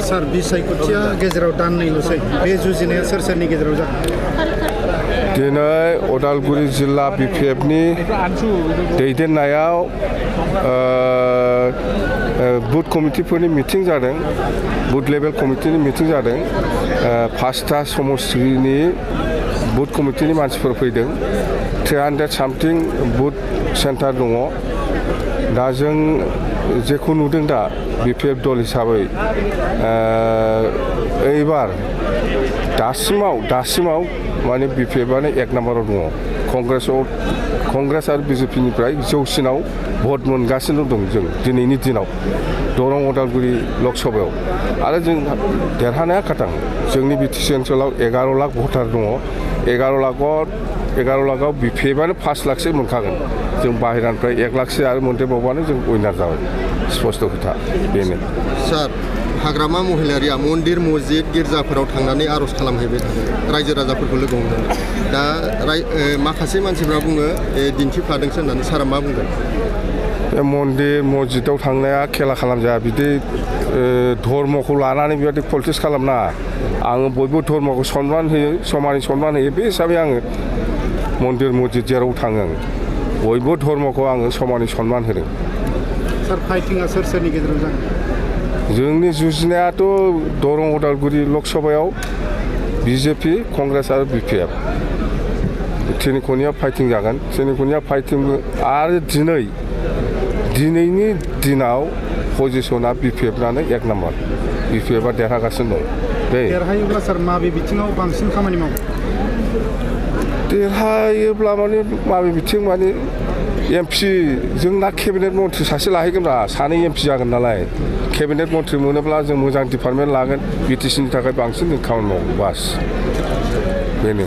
सार बिसायख'थिया गेजेराव दाननैल'सै बे जुजिनाया सोर सोरनि गेजेराव जागोन दिनै उदालगुरि जिल्ला बिपिएफनि दैदेननायाव बुथ कमिटिफोरनि मिटिं जादों बुथ लेभेल कमिटिनि मिटिं जादों 5टा समस्तिनि बुथ कमिटिनि मानसिफोर फैदों 300 सामथिं बुथ सेन्टार दङ दा जों जेखौ नुदों दा बिपिएफ दल हिसाबै एबार दासिमाव माने बिपिएफआनो 1 नाम्बाराव दङ कंग्रेस आरो बिजेपिनिफ्राय जौसिनाव भट मोनगासिनो दं जों दिनैनि दिनाव दरं उदालगुरि लकसभायाव आरो जों देरहानाया खाथां जोंनि बिटिसि ओनसोलाव 11 लाख भटार दङ 11 लाखआव बिपिएफआनो 5 लाखसो मोनखागोन जों बाहेरानिफ्राय 1 लाखसो आरो मोनदेरबावबानो जों उइनार जाबाय स्पष्ट खोथा बेनो सार हाग्रामा महिलारिया मन्दिर मस्जिद गिर्जाफोराव थांनानै आर'ज खालामहैबाय थादों रायजो राजाफोरखौ लोगो हमनानै दा माखासे मानसिफ्रा बुङो दिन्थिफादोंसो होननानै सारा मा बुंगोन बे मन्दिर मस्जिदाव थांनाया खेला खालामजाया बिदि धर्मखौ लानानै बेबायदि पलिटिक्स खालामनाङा आङो बयबो धर्मखौ सनमान होयो समानै सनमान होयो बे हिसाबै आङो मन्दिर मस्जिद जेराव थाङो आङो बयबो धर्मखौ आङो समानै सनमान होदों सार फाइटिंआ सोर सोरनि गेजेराव जागोन जोंनि जुजिनायाथ' दरं उदालगुरि लकसभायाव बिजेपि कंग्रेस आरो बिपिएफ तिनिखनिया फाइटिं जागोन तिनिखनिया फाइटिं आरो दिनैनि दिनाव पजिसना बिपिएफनानो 1 नाम्बार बिपिएफआ देरहागासिनो दं देरहायोब्ला सार माबे बिथिङाव बांसिन खामानि मावो देरहायोब्ला माने माबे बिथिं माने एमपि जोंना केबिनेट मन्थ्रि सासे लाहैगोनब्रा 2 एमपि जागोन नालाय केबिनेट मन्थ्रि मोनोब्ला जों मोजां डिपार्टमेन्ट लागोन बिटिसिनि थाखाय बांसिन जों खामानि मावो बास बेनो